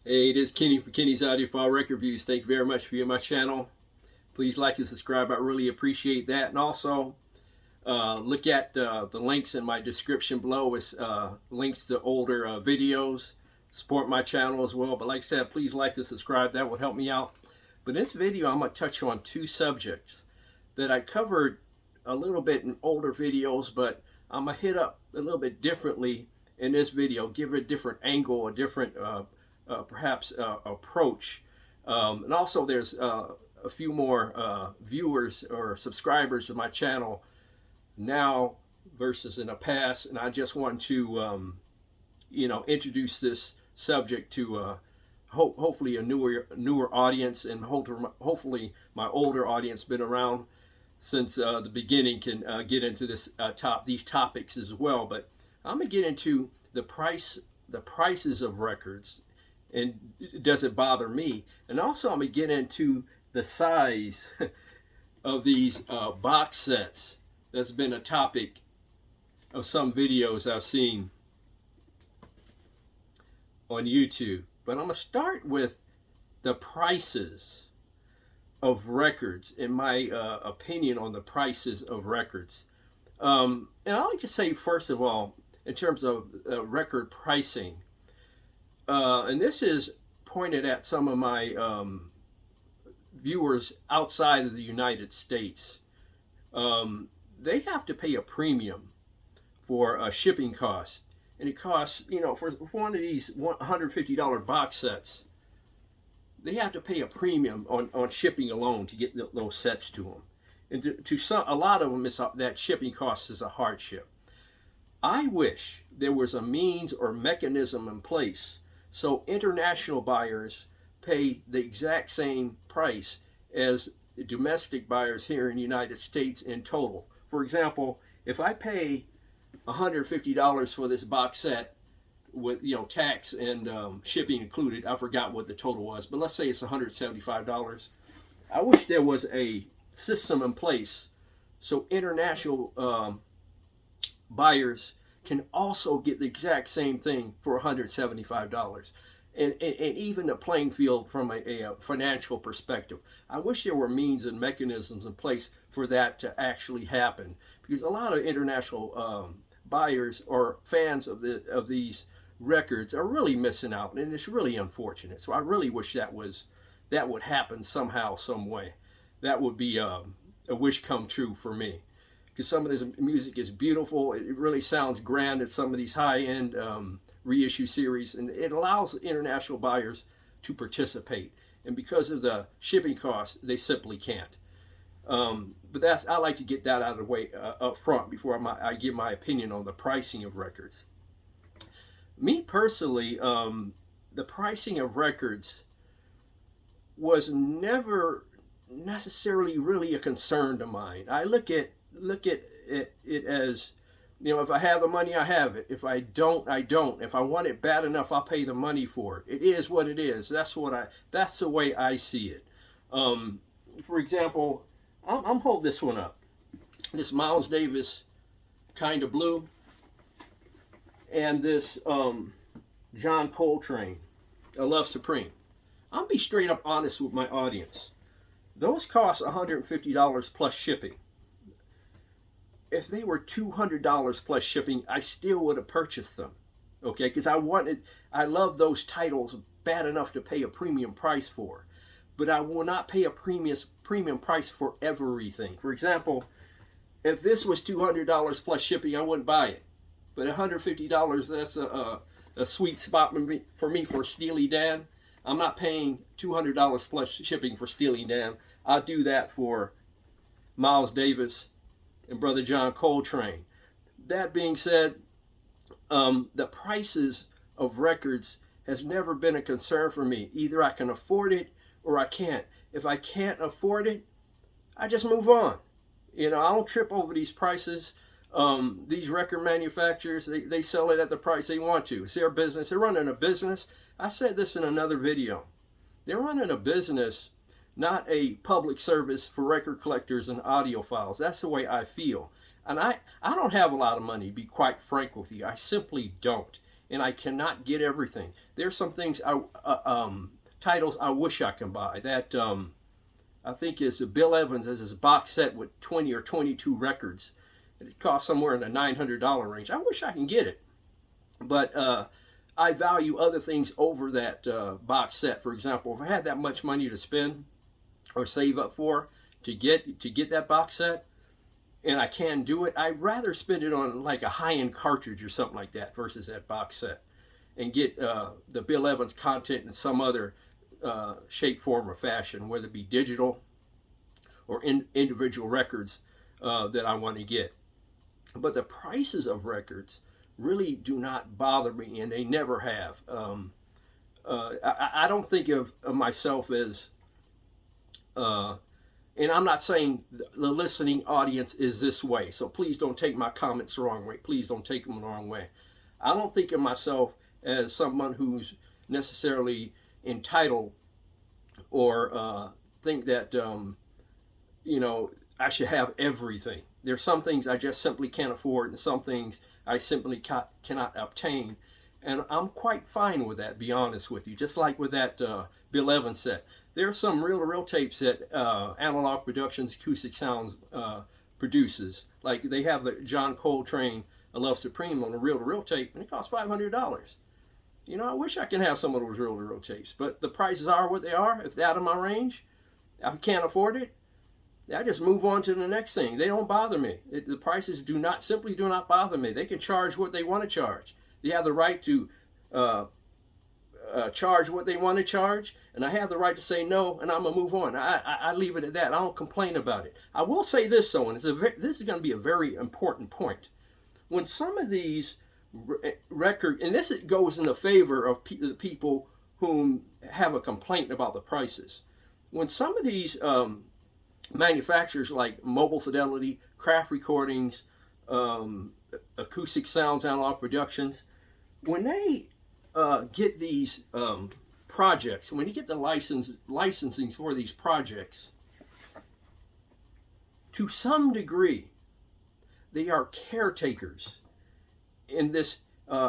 Hey, this is Kenny for Kenny's Audiophile Record Reviews. Thank you very much for being on my channel. Please like and subscribe. I really appreciate that. And also, look at the links in my description below. It's links to older videos. Support my channel as well. But like I said, please like and subscribe. That would help me out. But in this video, I'm going to touch on two subjects that I covered a little bit in older videos, but I'm going to hit up a little bit differently in this video. Give it a different angle, a different perhaps approach. And also there's a few more viewers or subscribers of my channel now versus in the past, and I just want to introduce this subject to hopefully a newer audience, and hopefully my older audience been around since the beginning can get into these topics as well. But I'm gonna get into the prices of records, and does it bother me? And also I'm gonna get into the size of these box sets. That's been a topic of some videos I've seen on YouTube. But I'm gonna start with the prices of records, in my opinion on the prices of records. And I like to say, first of all, in terms of record pricing, and this is pointed at some of my viewers outside of the United States. They have to pay a premium for shipping costs. And it costs, for one of these $150 box sets, they have to pay a premium on shipping alone to get those sets to them. And a lot of them, that shipping cost is a hardship. I wish there was a means or mechanism in place so international buyers pay the exact same price as domestic buyers here in the United States in total. For example, if I pay $150 for this box set with tax and shipping included, I forgot what the total was, but let's say it's $175. I wish there was a system in place so international buyers can also get the exact same thing for $175. And even the playing field from a financial perspective. I wish there were means and mechanisms in place for that to actually happen, because a lot of international buyers or fans of these records are really missing out, and it's really unfortunate. So I really wish that would happen somehow, some way. That would be a wish come true for me, because some of this music is beautiful. It really sounds grand at some of these high-end reissue series, and it allows international buyers to participate. And because of the shipping costs, they simply can't. But I like to get that out of the way up front before I give my opinion on the pricing of records. Me personally, the pricing of records was never necessarily really a concern of mine. I look at it as, if I have the money, I have it. If I don't, I don't. If I want it bad enough, I'll pay the money for it. It is what it is. That's the way I see it. For example, I'm holding this one up. This Miles Davis Kind of Blue, and this John Coltrane, A Love Supreme. I'll be straight up honest with my audience. Those cost $150 plus shipping. If they were $200 plus shipping, I still would have purchased them. Okay, because I love those titles bad enough to pay a premium price for. But I will not pay a premium price for everything. For example, if this was $200 plus shipping, I wouldn't buy it. But $150, that's a sweet spot for me for Steely Dan. I'm not paying $200 plus shipping for Steely Dan. I'll do that for Miles Davis and Brother John Coltrane. That being said, the prices of records has never been a concern for me. Either I can afford it or I can't. If I can't afford it, I just move on. I don't trip over these prices. These record manufacturers, they sell it at the price they want to. It's their business. They're running a business. I said this in another video. They're running a business, not a public service for record collectors and audiophiles. That's the way I feel. And I don't have a lot of money, to be quite frank with you. I simply don't. and I cannot get everything. There's some things, titles I wish I could buy. That I think is Bill Evans has his box set with 20 or 22 records. It costs somewhere in the $900 range. I wish I can get it, but I value other things over that box set. For example, if I had that much money to spend or save up for to get that box set, and I can do it, I'd rather spend it on like a high-end cartridge or something like that versus that box set, and get the Bill Evans content in some other shape, form, or fashion, whether it be digital or individual records that I want to get. But the prices of records really do not bother me, and they never have. I don't think of myself as, and I'm not saying the listening audience is this way, so please don't take my comments the wrong way. Please don't take them the wrong way. I don't think of myself as someone who's necessarily entitled or think that, I should have everything. There's some things I just simply can't afford, and some things I simply cannot obtain. And I'm quite fine with that, be honest with you. Just like with that Bill Evans set. There are some reel-to-reel tapes that Analogue Productions Acoustic Sounds produces. Like they have the John Coltrane A Love Supreme on a reel-to-reel tape, and it costs $500. I wish I could have some of those reel-to-reel tapes, but the prices are what they are. If they're out of my range, if I can't afford it, I just move on to the next thing. They don't bother me. The prices simply do not bother me. They can charge what they want to charge. They have the right to charge what they want to charge, and I have the right to say no, and I'm going to move on. I leave it at that. I don't complain about it. I will say this, though, and this is going to be a very important point. When some of these records, and this goes in the favor of the people who have a complaint about the prices. When some of these manufacturers like Mobile Fidelity, Craft Recordings, Acoustic Sounds, Analogue Productions, when they get these projects, when you get the licensing for these projects, to some degree, they are caretakers in this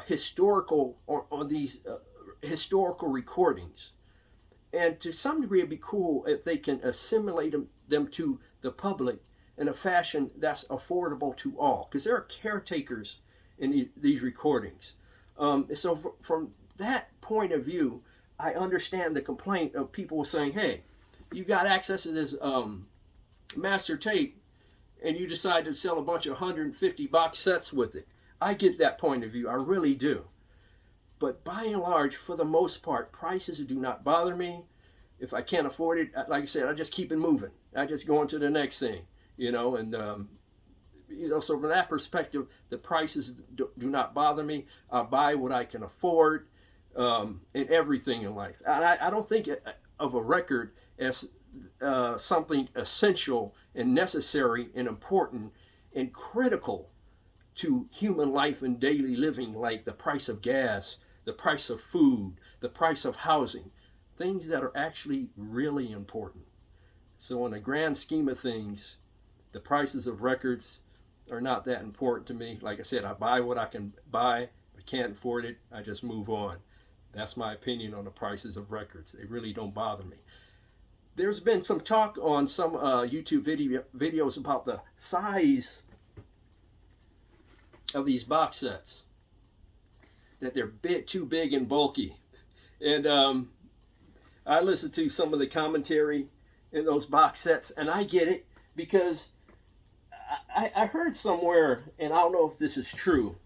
historical or these historical recordings. And to some degree, it'd be cool if they can assimilate them to the public in a fashion that's affordable to all, because there are caretakers in these recordings. So from that point of view, I understand the complaint of people saying, hey, you got access to this master tape, and you decide to sell a bunch of 150 box sets with it. I get that point of view, I really do. But by and large, for the most part, prices do not bother me. If I can't afford it, like I said, I just keep it moving. I just go on to the next thing, and so from that perspective, the prices do not bother me. I buy what I can afford, and everything in life. And I don't think of a record as something essential and necessary and important and critical to human life and daily living, like the price of gas, the price of food, the price of housing, things that are actually really important. So in the grand scheme of things, the prices of records are not that important to me. Like I said, I buy what I can buy. If I can't afford it, I just move on. That's my opinion on the prices of records. They really don't bother me. There's been some talk on some YouTube videos about the size of these box sets, that they're too big and bulky. And I listened to some of the commentary in those box sets, and I get it, because I heard somewhere, and I don't know if this is true,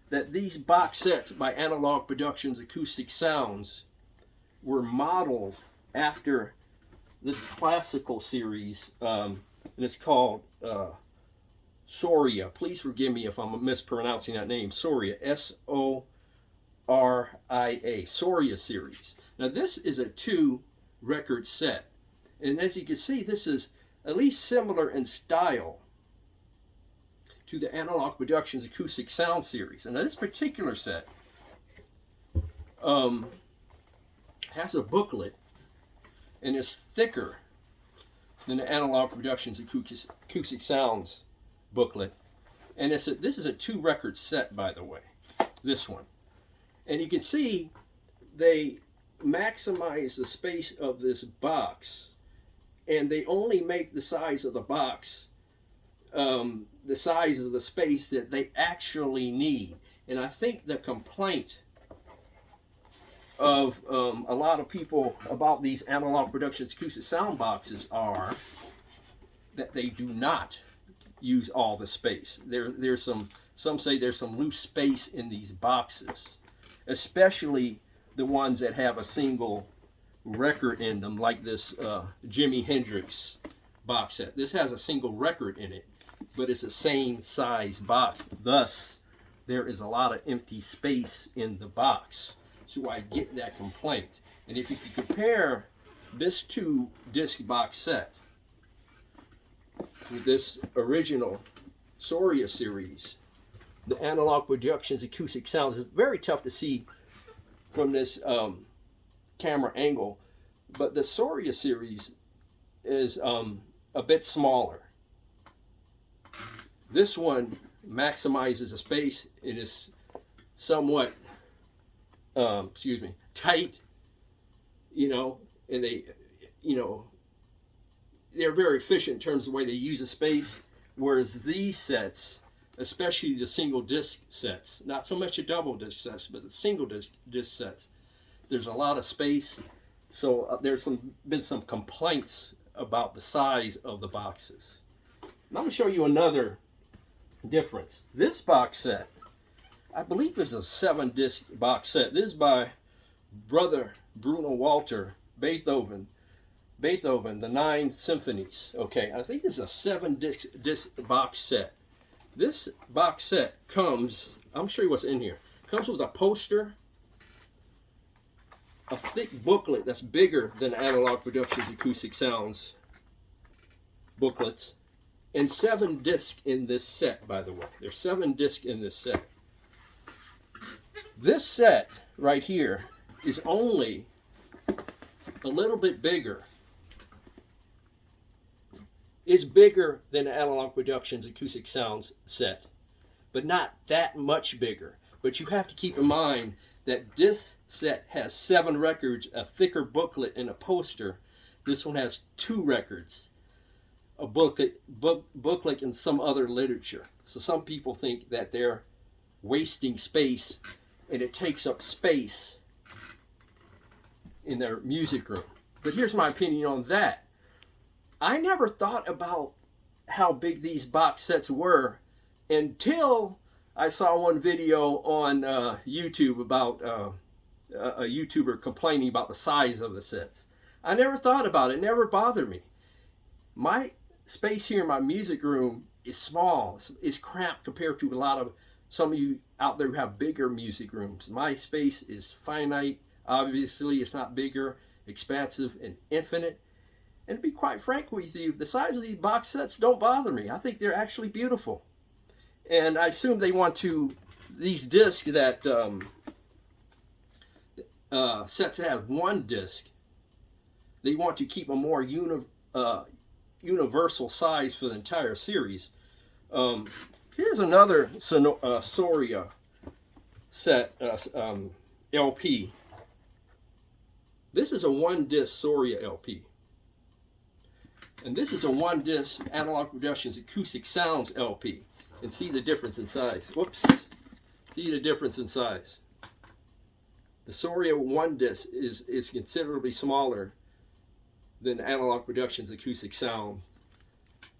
that these box sets by Analogue Productions Acoustic Sounds were modeled after this classical series, and it's called Soria. Please forgive me if I'm mispronouncing that name. Soria, Soria, Soria series. Now this is a 2-record set, and as you can see, this is at least similar in style to the Analogue Productions Acoustic Sound series. And now this particular set has a booklet, and is thicker than the Analogue Productions Acoustic Sounds booklet. And this is a 2-record set, by the way, this one. And you can see they maximize the space of this box, and they only make the size of the box the size of the space that they actually need. And I think the complaint of a lot of people about these Analogue Productions acoustic sound boxes are that they do not use all the space. There's some say there's some loose space in these boxes, especially the ones that have a single record in them, like this Jimi Hendrix box set. This has a single record in it, but it's the same size box. Thus, there is a lot of empty space in the box. So I get that complaint. And if you can compare this 2-disc box set with this original Soria series, the Analogue Productions acoustic sounds, is very tough to see from this camera angle, but the Soria series is a bit smaller. This one maximizes the space. It is somewhat tight, and they're very efficient in terms of the way they use the space, whereas these sets, especially the single disc sets, not so much the double disc sets, but the single disc sets, there's a lot of space. So there's been some complaints about the size of the boxes. Now I'm going to show you another difference. This box set, I believe it's a 7-disc box set. This is by brother Bruno Walter, Beethoven, the 9 symphonies. Okay, I think it's a 7-disc box set. This box set comes, I'll show you what's in here. Comes with a poster, a thick booklet that's bigger than Analogue Productions acoustic sounds booklets, and 7 discs in this set, by the way. There's 7 discs in this set. This set right here is only a little bit bigger. It's bigger than the Analogue Productions acoustic sounds set, but not that much bigger. But you have to keep in mind that this set has 7 records, a thicker booklet, and a poster. This one has 2 records, a booklet, and some other literature. So some people think that they're wasting space, and it takes up space in their music room. But here's my opinion on that. I never thought about how big these box sets were until I saw one video on YouTube about a YouTuber complaining about the size of the sets. I never thought about it. It never bothered me. My space here in my music room is small. It's cramped compared to a lot of some of you out there who have bigger music rooms. My space is finite. Obviously, it's not bigger, expansive, and infinite. And to be quite frank with you, the size of these box sets don't bother me. I think they're actually beautiful. And I assume they want to, these discs that sets that have 1 disc, they want to keep a more universal size for the entire series. Here's another Soria set LP. This is a 1-disc Soria LP. And this is a 1-disc Analogue Productions acoustic sounds LP. And see the difference in size. Whoops. See the difference in size. The Soria 1-disc is considerably smaller than Analogue Productions acoustic sounds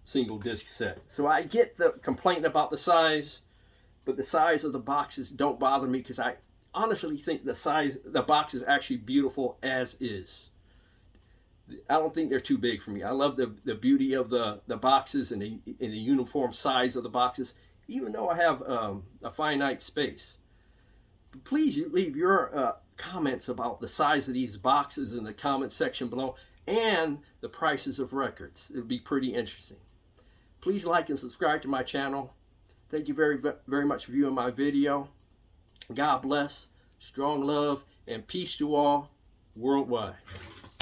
single disc set. So I get the complaint about the size, but the size of the boxes don't bother me because I honestly think the box is actually beautiful as is. I don't think they're too big for me. I love the beauty of the boxes and the uniform size of the boxes, even though I have a finite space. But please leave your comments about the size of these boxes in the comment section below and the prices of records. It would be pretty interesting. Please like and subscribe to my channel. Thank you very, very much for viewing my video. God bless, strong love, and peace to all worldwide.